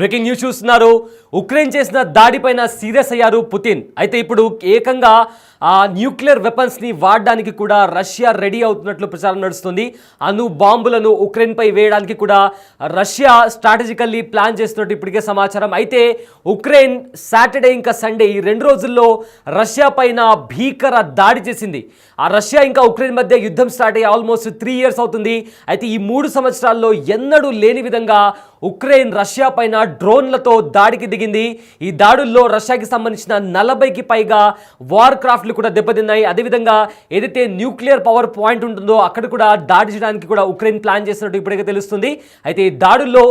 Breaking news చూస్తున్నారు. Ukraine చేసిన దాడిపైన serious అయ్యారు పుతిన్. అయితే ఇప్పుడు ఏకంగా న్యూక్లియర్ వెపన్స్ని వాడడానికి కూడా రష్యా రెడీ అవుతున్నట్లు ప్రచారం నడుస్తుంది. అణు బాంబులను ఉక్రెయిన్పై వేయడానికి కూడా రష్యా స్ట్రాటజికల్లీ ప్లాన్ చేస్తున్నట్టు ఇప్పటికే సమాచారం. అయితే ఉక్రెయిన్ సాటర్డే ఇంకా సండే ఈ 2 రోజుల్లో రష్యా పైన భీకర దాడి చేసింది. ఆ రష్యా ఇంకా ఉక్రెయిన్ మధ్య యుద్ధం స్టార్ట్ అయ్యి ఆల్మోస్ట్ 3 years అవుతుంది. అయితే ఈ 3 సంవత్సరాల్లో ఎన్నడూ లేని విధంగా ఉక్రెయిన్ రష్యా పైన డ్రోన్లతో దాడికి దిగింది. ఈ దాడుల్లో రష్యాకి సంబంధించిన 40కి పైగా వార్ క్రాఫ్ట్లు కూడా దెబ్బతిన్నాయి. అదేవిధంగా ఏదైతే న్యూక్లియర్ పవర్ పాయింట్ ఉంటుందో అక్కడ కూడా దాడి చేయడానికి కూడా ఉక్రెయిన్ ప్లాన్ చేసినట్టు ఇప్పటికే తెలుస్తుంది. అయితే ఈ దాడుల్లో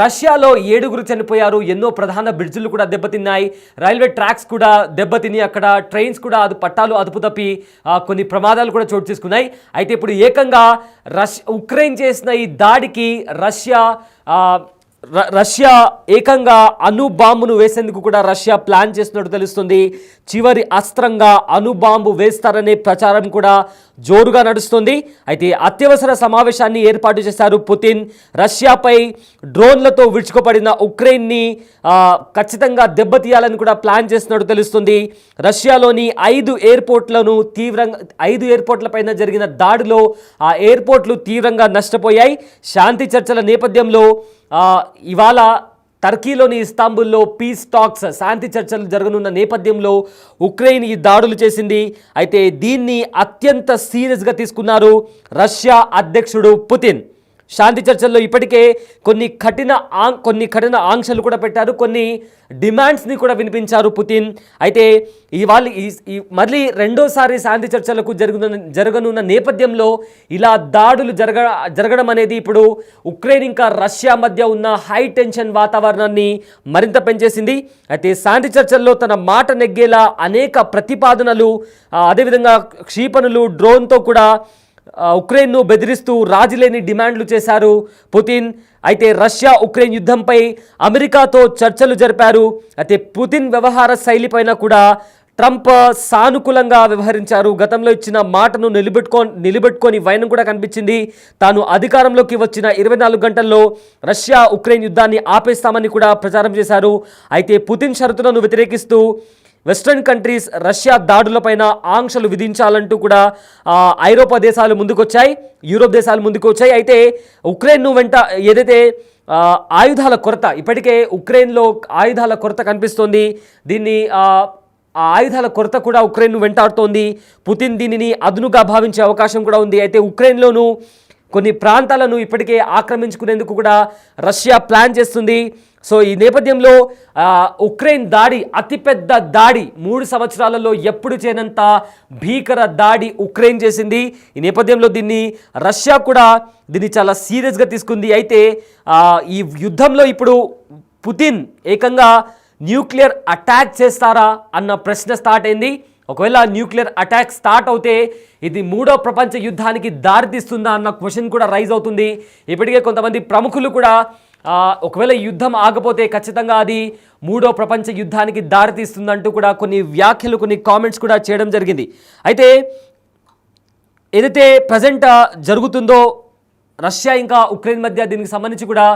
రష్యాలో 7 చనిపోయారు. ఎన్నో ప్రధాన బ్రిడ్జిలు కూడా దెబ్బతిన్నాయి. రైల్వే ట్రాక్స్ కూడా దెబ్బతిని అక్కడ ట్రైన్స్ కూడా పట్టాలు అదుపు తప్పి కొన్ని ప్రమాదాలు కూడా చోటు చేసుకున్నాయి. అయితే ఇప్పుడు ఏకంగా ఉక్రెయిన్ చేసిన ఈ దాడికి రష్యా ఏకంగా అణు బాంబును వేసేందుకు కూడా రష్యా ప్లాన్ చేస్తున్నట్టు తెలుస్తుంది. చివరి అస్త్రంగా అణు బాంబు వేస్తారనే ప్రచారం కూడా జోరుగా నడుస్తుంది. అయితే అత్యవసర సమావేశాన్ని ఏర్పాటు చేశారు పుతిన్. రష్యాపై డ్రోన్లతో విరుచుకుపడిన ఉక్రెయిన్ని ఖచ్చితంగా దెబ్బతీయాలని కూడా ప్లాన్ చేస్తున్నట్టు తెలుస్తుంది. రష్యాలోని 5 ఎయిర్పోర్ట్ల పైన జరిగిన దాడిలో ఆ ఎయిర్పోర్ట్లు తీవ్రంగా నష్టపోయాయి. శాంతి చర్చల నేపథ్యంలో ఇవాళ టర్కీలోని ఇస్తాంబుల్లో పీస్ టాక్స్ శాంతి చర్చలు జరగనున్న నేపథ్యంలో ఉక్రెయిన్ ఈ దాడులు చేసింది. అయితే దీన్ని అత్యంత సీరియస్గా తీసుకున్నారు రష్యా అధ్యక్షుడు పుతిన్. శాంతి చర్చల్లో ఇప్పటికే కొన్ని కఠిన ఆంక్షలు కూడా పెట్టారు. కొన్ని డిమాండ్స్ని కూడా వినిపించారు పుతిన్. అయితే ఇవాళ మళ్ళీ రెండోసారి శాంతి చర్చలకు జరగనున్న నేపథ్యంలో ఇలా దాడులు జరగడం అనేది ఇప్పుడు ఉక్రెయిన్ ఇంకా రష్యా మధ్య ఉన్న హై టెన్షన్ వాతావరణాన్ని మరింత పెంచేసింది. అయితే శాంతి చర్చల్లో తన మాట నెగ్గేలా అనేక ప్రతిపాదనలు, అదేవిధంగా క్షిపణులు, డ్రోన్తో కూడా ఉక్రెయిన్ను బెదిరిస్తూ రాజీలేని డిమాండ్లు చేశారు పుతిన్. అయితే రష్యా ఉక్రెయిన్ యుద్ధంపై అమెరికాతో చర్చలు జరిపారు. అయితే పుతిన్ వ్యవహార శైలిపైన కూడా ట్రంప్ సానుకూలంగా వ్యవహరించారు. గతంలో ఇచ్చిన మాటను నిలబెట్టుకొని వైనం కూడా కనిపించింది. తాను అధికారంలోకి వచ్చిన 24 గంటల్లో రష్యా ఉక్రెయిన్ యుద్ధాన్ని ఆపేస్తామని కూడా ప్రచారం చేశారు. అయితే పుతిన్ షరతులను వ్యతిరేకిస్తూ వెస్ట్రన్ కంట్రీస్ రష్యా దాడులపైన ఆంక్షలు విధించాలంటూ కూడా ఐరోపా దేశాలు ముందుకొచ్చాయి, యూరోప్ దేశాలు ముందుకొచ్చాయి. అయితే ఉక్రెయిన్ను ఏదైతే ఆయుధాల కొరత, ఇప్పటికే ఉక్రెయిన్లో ఆయుధాల కొరత కనిపిస్తోంది. దీన్ని ఆయుధాల కొరత కూడా ఉక్రెయిన్ను వెంటాడుతోంది. పుతిన్ దీనిని అదునుగా భావించే అవకాశం కూడా ఉంది. అయితే ఉక్రెయిన్లోనూ కొన్ని ప్రాంతాలను ఇప్పటికే ఆక్రమించుకునేందుకు కూడా రష్యా ప్లాన్ చేస్తుంది. సో ఈ నేపథ్యంలో ఉక్రెయిన్ దాడి అతిపెద్ద దాడి, 3 సంవత్సరాలలో ఎప్పుడు చేయనంత భీకర దాడి ఉక్రెయిన్ చేసింది. ఈ నేపథ్యంలో రష్యా కూడా దీన్ని చాలా సీరియస్గా తీసుకుంది. అయితే ఈ యుద్ధంలో ఇప్పుడు పుతిన్ ఏకంగా న్యూక్లియర్ అటాక్ చేస్తారా అన్న ప్రశ్న స్టార్ట్ అయింది. ఒకవేళ న్యూక్లియర్ అటాక్ స్టార్ట్ అవుతే ఇది 3వ ప్రపంచ యుద్ధానికి దారితీస్తుందా అన్న క్వశ్చన్ కూడా రైజ్ అవుతుంది. ఇప్పటికే కొంతమంది ప్రముఖులు కూడా ఒకవేళ ఈ యుద్ధం ఆగపోతే ఖచ్చితంగా అది 3వ ప్రపంచ యుద్ధానికి దారితీస్తుందంటూ కూడా కొన్ని వ్యాఖ్యలు, కొన్ని కామెంట్స్ కూడా చేయడం జరిగింది. అయితే ఏదైతే ప్రజెంట్ జరుగుతుందో రష్యా ఇంకా ఉక్రెయిన్ మధ్య, దీనికి సంబంధించి కూడా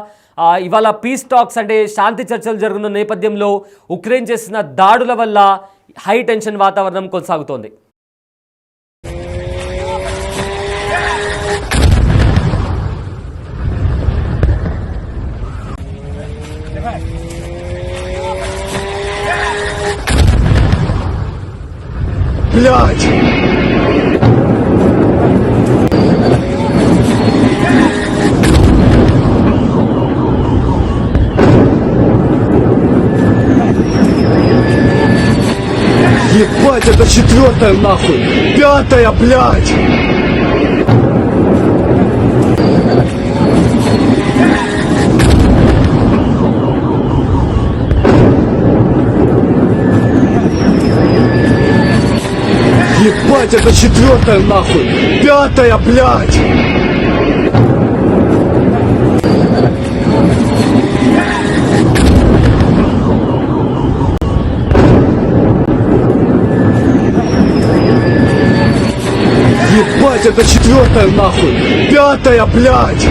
ఇవాళ పీస్ టాక్స్ అంటే శాంతి చర్చలు జరుగుతున్న నేపథ్యంలో ఉక్రెయిన్ చేసిన దాడుల వల్ల హై టెన్షన్ వాతావరణం కొనసాగుతోంది. Блядь! Ебать, это 4-я нахуй! 5-я, блядь! Ебать, это 4-я нахуй! 5-я, блядь! Ебать, это 4-я нахуй! 5-я, блядь!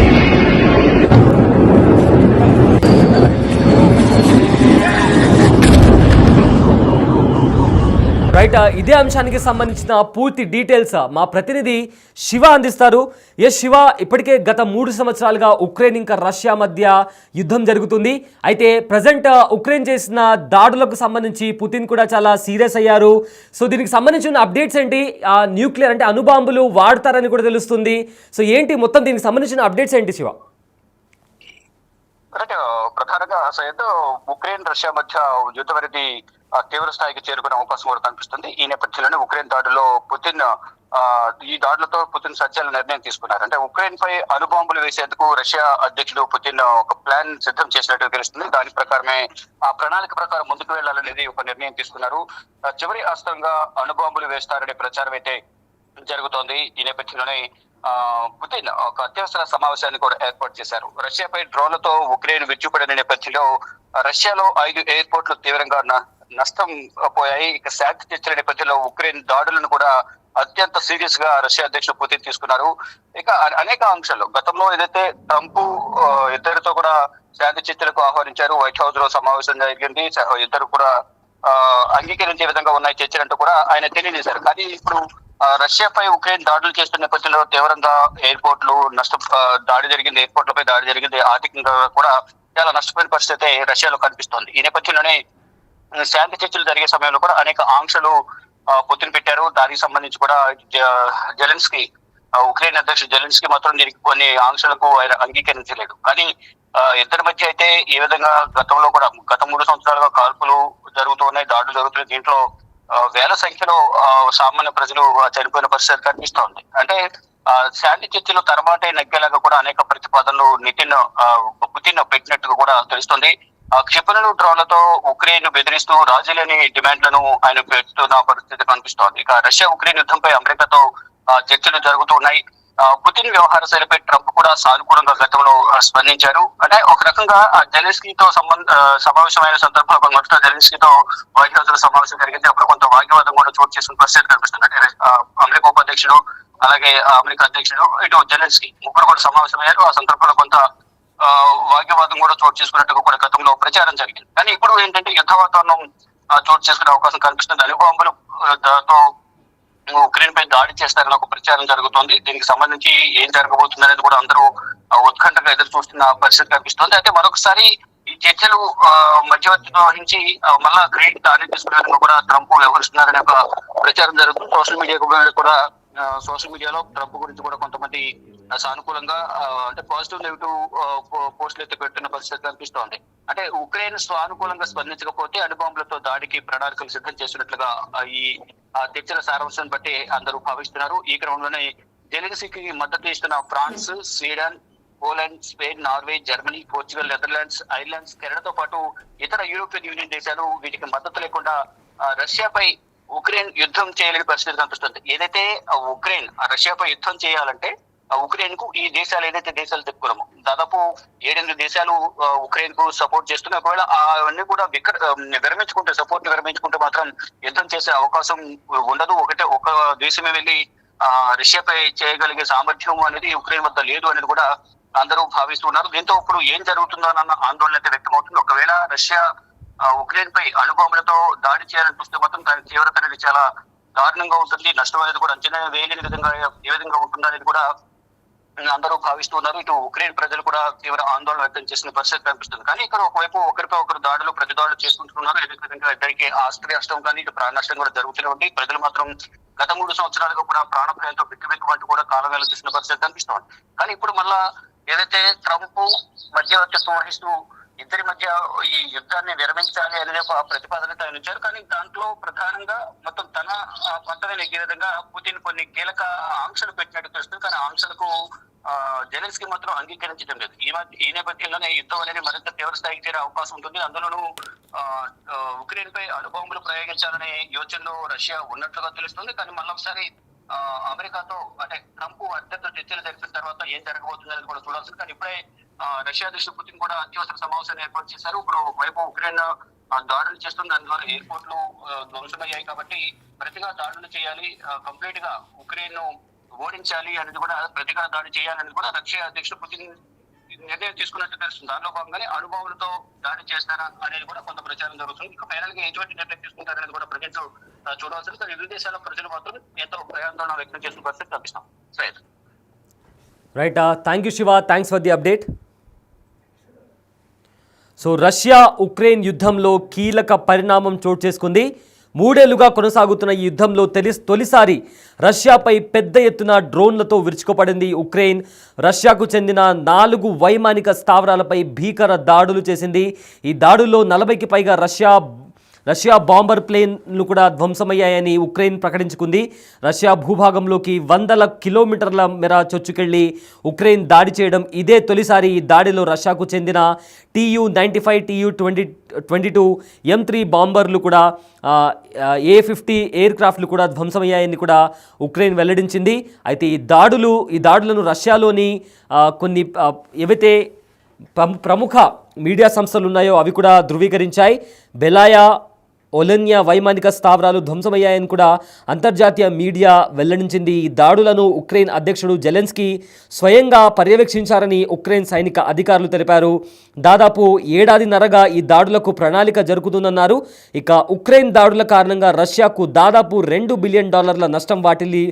రైట్, ఇదే అంశానికి సంబంధించిన పూర్తి డీటెయిల్స్ మా ప్రతినిధి శివ అందిస్తారు. శివ, ఇప్పటికే గత 3 సంవత్సరాలుగా ఉక్రెయిన్ ఇంకా రష్యా మధ్య యుద్ధం జరుగుతుంది. అయితే ప్రజెంట్ ఉక్రెయిన్ చేసిన దాడులకు సంబంధించి పుతిన్ కూడా చాలా సీరియస్ అయ్యారు. సో దీనికి సంబంధించిన అప్డేట్స్ ఏంటి? న్యూక్లియర్ అంటే అణుబాంబులు వాడతారని కూడా తెలుస్తుంది. సో ఏంటి మొత్తం దీనికి సంబంధించిన అప్డేట్స్ ఏంటి శివ? ప్రధానంగా సైతం ఉక్రెయిన్ రష్యా మధ్య యుద్ధ పరిధి తీవ్ర స్థాయికి చేరుకునే అవకాశం కూడా కనిపిస్తుంది. ఈ నేపథ్యంలోనే ఉక్రెయిన్ దాడిలో పుతిన్ ఈ దాడులతో పుతిన్ సత్యాల నిర్ణయం తీసుకున్నారు. అంటే ఉక్రెయిన్ పై అణుబాంబులు వేసేందుకు రష్యా అధ్యక్షుడు పుతిన్ ఒక ప్లాన్ సిద్ధం చేసినట్టు తెలుస్తుంది. దాని ప్రకారమే ఆ ప్రణాళిక ప్రకారం ముందుకు వెళ్లాలనేది ఒక నిర్ణయం తీసుకున్నారు. చివరి అస్త్రంగా అణుబాంబులు వేస్తారనే ప్రచారం అయితే జరుగుతోంది. ఈ నేపథ్యంలోనే పుతిన్ ఒక అత్యవసర సమావేశాన్ని కూడా ఏర్పాటు చేశారు. రష్యాపై డ్రోన్లతో ఉక్రెయిన్ విరుచుపడిన నేపథ్యంలో రష్యాలో 5 ఎయిర్పోర్ట్లు తీవ్రంగా నష్టం పోయాయి. ఇక శాంతి చర్చల నేపథ్యంలో ఉక్రెయిన్ దాడులను కూడా అత్యంత సీరియస్ గా రష్యా అధ్యక్షుడు పుతిన్ తీసుకున్నారు. ఇక అనేక అంశాలు గతంలో ఏదైతే ట్రంప్ ఇద్దరితో కూడా శాంతి చర్చలకు ఆహ్వానించారు. వైట్ హౌస్ లో సమావేశం జరిగింది. ఇద్దరు కూడా అంగీకరించే విధంగా ఉన్నాయి చర్చలంటూ కూడా ఆయన తెలియజేశారు. కానీ ఇప్పుడు రష్యాపై ఉక్రెయిన్ దాడులు చేస్తున్న నేపథ్యంలో తీవ్రంగా ఎయిర్పోర్ట్లు దాడి జరిగింది. ఎయిర్పోర్ట్లపై దాడి జరిగింది. ఆర్థికంగా కూడా చాలా నష్టపోయిన పరిస్థితి రష్యాలో కనిపిస్తోంది. ఈ నేపథ్యంలోనే శాంతి చర్చలు జరిగే సమయంలో కూడా అనేక ఆంక్షలు పుతిన్ పెట్టారు. దానికి సంబంధించి కూడా జెలెన్స్కీ ఉక్రెయిన్ అధ్యక్షుడు జెలెన్స్కీ మాత్రం దీనికి కొన్ని ఆంక్షలకు ఆయన అంగీకరించలేదు. కానీ ఇద్దరి మధ్య అయితే ఈ విధంగా గతంలో కూడా గత 3 సంవత్సరాలుగా కాల్పులు జరుగుతున్నాయి, దాడులు జరుగుతున్నాయి. దీంట్లో వేల సంఖ్యలో సామాన్య ప్రజలు చనిపోయిన పరిస్థితి కనిపిస్తోంది. అంటే శాంతి చర్చలు తర్వాతే నగ్గేలాగా కూడా అనేక ప్రతిపాదనలు పుతిన్ పెట్టినట్టుగా కూడా తెలుస్తుంది. క్షిపణులు డ్రోన్లతో ఉక్రెయిన్ బెదిరిస్తూ రాజీలేని డిమాండ్లను ఆయన పెడుతున్న పరిస్థితి కనిపిస్తోంది. ఇక రష్యా ఉక్రెయిన్ యుద్ధంపై అమెరికాతో చర్చలు జరుగుతున్నాయి. పుతిన్ వ్యవహార శైలిపై ట్రంప్ కూడా సానుకూలంగా గతంలో స్పందించారు. అంటే ఒక రకంగా జెలెన్స్కీతో సమావేశమైన సందర్భంలో మొదట జెలెన్స్కీతో వైట్ హౌస్ లో సమావేశం జరిగింది. అప్పుడు కొంత వాగ్వివాదం కూడా చోటు చేసుకున్న పరిస్థితి కనిపిస్తుంది. అంటే అమెరికా ఉపాధ్యక్షుడు అలాగే అమెరికా అధ్యక్షుడు ఇటు జెలెన్స్కీ ముగ్గురు కూడా సమావేశమయ్యారు. ఆ సందర్భంలో కొంత వాగ్వివాదం కూడా చోటు చేసుకున్నట్టుగా కూడా గతంలో ప్రచారం జరిగింది. కానీ ఇప్పుడు ఏంటంటే యుద్ధ వాతావరణం చోటు చేసుకునే అవకాశం కనిపిస్తుంది. అణుబాంబులు తో ఉక్రెయిన్ పై దాడి చేస్తారని ఒక ప్రచారం జరుగుతోంది. దీనికి సంబంధించి ఏం జరగబోతుంది అనేది కూడా అందరూ ఉత్కంఠగా ఎదురు చూస్తున్న పరిస్థితి కనిపిస్తోంది. అయితే మరొకసారి ఈ చర్చలు మధ్యవర్తిత్వం వహించి మళ్ళా గ్రేట్ దాడి తీసుకునే కూడా ట్రంప్ వ్యవహరిస్తున్నారనే ఒక ప్రచారం జరుగుతుంది. సోషల్ మీడియాలో ట్రంప్ గురించి కూడా కొంతమంది సానుకూలంగా అంటే పాజిటివ్ నెగిటివ్ పోస్టులు అయితే పెట్టిన పరిస్థితి కనిపిస్తోంది. అంటే ఉక్రెయిన్ సానుకూలంగా స్పందించకపోతే అణుబాంబులతో దాడికి ప్రణాళికలు సిద్ధం చేసినట్లుగా ఈ చర్చల సారాంశాన్ని బట్టి అందరూ భావిస్తున్నారు. ఈ క్రమంలోనే జెలెన్స్కీకి మద్దతు ఇస్తున్న France, Sweden, Poland, Spain, Norway, Germany, Portugal, Netherlands, Irelands, కెనడాతో పాటు ఇతర యూరోపియన్ యూనియన్ దేశాలు వీటికి మద్దతు లేకుండా రష్యాపై ఉక్రెయిన్ యుద్ధం చేయలేని పరిస్థితి కనిపిస్తుంది. ఏదైతే ఉక్రెయిన్ రష్యాపై యుద్ధం చేయాలంటే ఉక్రెయిన్ కు ఈ దేశాలు ఏదైతే దేశాలు చెప్పుకున్నామో దాదాపు 7-8 దేశాలు ఉక్రెయిన్ కు సపోర్ట్ చేస్తున్నాయి. ఒకవేళ అవన్నీ కూడా విరమించుకుంటే మాత్రం యుద్ధం చేసే అవకాశం ఉండదు. ఒక దేశమే వెళ్ళి రష్యాపై చేయగలిగే సామర్థ్యం అనేది ఉక్రెయిన్ వద్ద లేదు అనేది కూడా అందరూ భావిస్తున్నారు. దీంతో ఇప్పుడు ఏం జరుగుతుందో అన్న ఆందోళన అయితే వ్యక్తమవుతుంది. ఒకవేళ రష్యా ఉక్రెయిన్ పై అణుబాంబులతో దాడి చేయాలని చూస్తే మాత్రం దాని తీవ్రత అనేది చాలా దారుణంగా ఉంటుంది. నష్టం అనేది కూడా అంచనా వేయలేని విధంగా ఏ విధంగా ఉంటుందనేది కూడా అందరూ భావిస్తున్నారు. ఇటు ఉక్రెయిన్ ప్రజలు కూడా తీవ్ర ఆందోళన వ్యక్తం చేసిన పరిస్థితి కనిపిస్తుంది. కానీ ఇక్కడ ఒకవైపు ఒకరిపై ఒకరు దాడులు ప్రతి దాడులు చేసుకుంటున్నారు. విధంగా ఇద్దరికి ఆస్తి నష్టం కానీ ఇటు ప్రాణ నష్టం కూడా జరుగుతూనే ఉంది. ప్రజలు మాత్రం గత 3 సంవత్సరాలుగా కూడా ప్రాణభయంతో బిక్కుబిక్కుమంటూ కూడా కాలం వెళ్తున్న పరిస్థితి కనిపిస్తుంది. కానీ ఇప్పుడు మళ్ళా ఏదైతే ట్రంప్ మధ్యవర్తిత్వం వహిస్తూ ఇద్దరి మధ్య ఈ యుద్ధాన్ని విరమించాలి అనే ఒక ప్రతిపాదన తయారించారు. కానీ దాంట్లో ప్రధానంగా మొత్తం తన పంటని నెగ్గే విధంగా పుతిన్ కొన్ని కీలక ఆంక్షలు పెట్టినట్టు తెలుస్తుంది. కానీ ఆంక్షలకు జెలెన్స్కీ మాత్రం అంగీకరించడం లేదు. ఈ నేపథ్యంలోనే యుద్ధం అనేది మరింత తీవ్ర స్థాయికి చేరే అవకాశం ఉంటుంది. అందులోనూ ఉక్రెయిన్ పై అణుబాంబులు ప్రయోగించాలనే యోచనలో రష్యా ఉన్నట్లుగా తెలుస్తుంది. కానీ మళ్ళొకసారి అమెరికాతో అంటే ట్రంప్ అత్యంత చర్చలు జరిపిన తర్వాత ఏం జరగబోతుంది అనేది కూడా చూడాల్సింది. కానీ ఇప్పుడే రష్యా అధ్యక్షుడు పుతిన్ కూడా అత్యవసర సమావేశాన్ని ఏర్పాటు చేశారు. ఇప్పుడు ఒకవైపు ఉక్రెయిన్ దాడులు చేస్తుంది, దాని ద్వారా ఎయిర్పోర్ట్లు ధ్వంసమయ్యాయి కాబట్టి ప్రతిగా దాడులు చేయాలి, కంప్లీట్ గా ఉక్రెయిన్ ఓడించాలి అనేది కూడా ప్రతిగా దాడి చేయాలనేది కూడా రష్యా అధ్యక్షుడు పుతిన్ నిర్ణయం తీసుకున్నట్టు తెలుస్తుంది. దానిలో భాగంగానే అణుబాంబులతో దాడి చేస్తారా అనేది కూడా కొంత ప్రచారం జరుగుతుంది. ఇంకా ఫైనల్ గా ఎటువంటి నిర్ణయం తీసుకుంటారనేది కూడా ప్రజెంట్ చూడవలసింది. కానీ ఇరు దేశాల ప్రజలు మాత్రం ఎంతో భయాందోళన వ్యక్తం చేసిన పరిస్థితి కనిపిస్తాం. Syed right, thank you Shiva, thanks for the update. So Russia Ukraine యుద్ధంలో కీలక పరిణామం చోటు చేసుకుంది. 3 ఏళ్లుగా కొనసాగుతున్న ఈ యుద్ధంలో తొలిసారి రష్యాపై పెద్ద ఎత్తున డ్రోన్లతో విరుచుకుపడింది ఉక్రెయిన్. రష్యాకు చెందిన 4 వైమానిక స్థావరాలపై భీకర దాడులు చేసింది. ఈ దాడుల్లో 40కి పైగా రష్యా బాంబర్ ప్లేన్లు కూడా ధ్వంసమయ్యాయని ఉక్రెయిన్ ప్రకటించుకుంది. రష్యా భూభాగంలోకి 100 కిలోమీటర్ల మేర చొచ్చుకెళ్లి ఉక్రెయిన్ దాడి చేయడం ఇదే తొలిసారి. ఈ దాడిలో రష్యాకు చెందిన Tu-95, Tu-22, M3 బాంబర్లు కూడా A-50 ఎయిర్ క్రాఫ్ట్లు కూడా ధ్వంసమయ్యాయని కూడా ఉక్రెయిన్ వెల్లడించింది. అయితే ఈ దాడులను రష్యాలోని కొన్ని ఏవైతే ప్రముఖ మీడియా సంస్థలు ఉన్నాయో అవి కూడా ధృవీకరించాయి. బెలాయా, ఒలెన్యా వైమానిక స్థావరాలు ధ్వంసమయ్యాయని కూడా అంతర్జాతీయ మీడియా వెల్లడించింది. ఈ దాడులను ఉక్రెయిన్ అధ్యక్షుడు జెలెన్స్కీ స్వయంగా పర్యవేక్షించారని ఉక్రెయిన్ సైనిక అధికారులు తెలిపారు. దాదాపు 1.5 ఏళ్లుగా ఈ దాడులకు ప్రణాళిక జరుగుతుందన్నారు. ఇక ఉక్రెయిన్ దాడుల కారణంగా రష్యాకు దాదాపు $2 బిలియన్ నష్టం వాటిల్లి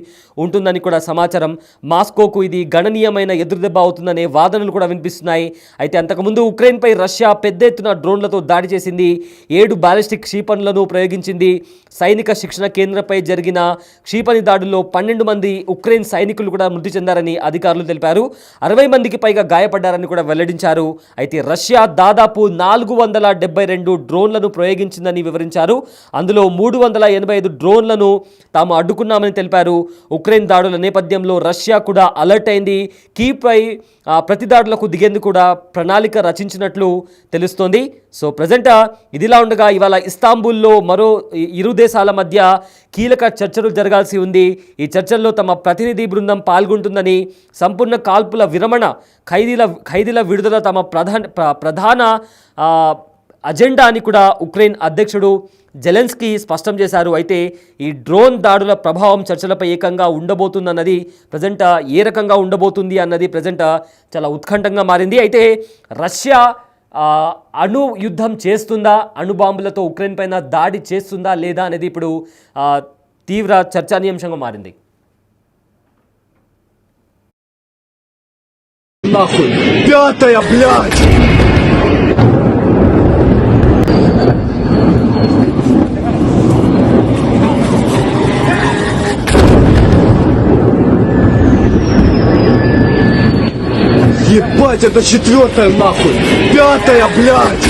ఉంటుందని కూడా సమాచారం. మాస్కోకు ఇది గణనీయమైన ఎదురుదెబ్బ అవుతుందనే వాదనలు కూడా వినిపిస్తున్నాయి. అయితే అంతకుముందు ఉక్రెయిన్పై రష్యా పెద్ద ఎత్తున డ్రోన్లతో దాడి చేసింది. 7 బాలిస్టిక్ క్షిపణులను ప్రయోగించింది. సైనిక శిక్షణ కేంద్రంపై జరిగిన క్షిపణి దాడుల్లో 12 మంది ఉక్రెయిన్ సైనికులు కూడా మృతి చెందారని అధికారులు తెలిపారు. 60 మందికి పైగా గాయపడ్డారని కూడా వెల్లడించారు. అయితే రష్యా దాదాపు 472 డ్రోన్లను ప్రయోగించిందని వివరించారు. అందులో 385 డ్రోన్లను తాము అడ్డుకున్నామని తెలిపారు. ఉక్రెయిన్ దాడుల నేపథ్యంలో రష్యా కూడా అలర్ట్ అయింది. కీవ్పై ప్రతి దాడులకు దిగేందుకు కూడా ప్రణాళిక రచించినట్లు తెలుస్తోంది. సో ప్రజెంట్ ఇదిలా ఉండగా ఇవాళ ఇస్తాంబుల్లో మరో ఇరు దేశాల మధ్య కీలక చర్చలు జరగాల్సి ఉంది. ఈ చర్చల్లో తమ ప్రతినిధి బృందం పాల్గొంటుందని, సంపూర్ణ కాల్పుల విరమణ, ఖైదీల విడుదల తమ ప్రధాన అజెండా అని కూడా ఉక్రెయిన్ అధ్యక్షుడు జెలెన్స్కీ స్పష్టం చేశారు. అయితే ఈ డ్రోన్ దాడుల ప్రభావం చర్చలపై ఏకంగా ఉండబోతుందన్నది ప్రజెంట్ ఏ రకంగా ఉండబోతుంది అన్నది ప్రజెంట్ చాలా ఉత్కంఠంగా మారింది. అయితే రష్యా అణు యుద్ధం చేస్తుందా, అణుబాంబులతో ఉక్రెయిన్ పైన దాడి చేస్తుందా లేదా అనేది ఇప్పుడు తీవ్ర చర్చానీయాంశంగా మారింది. Нахуй! Пятая, блядь! Ебать, это 4-я, нахуй! 5-я, блядь!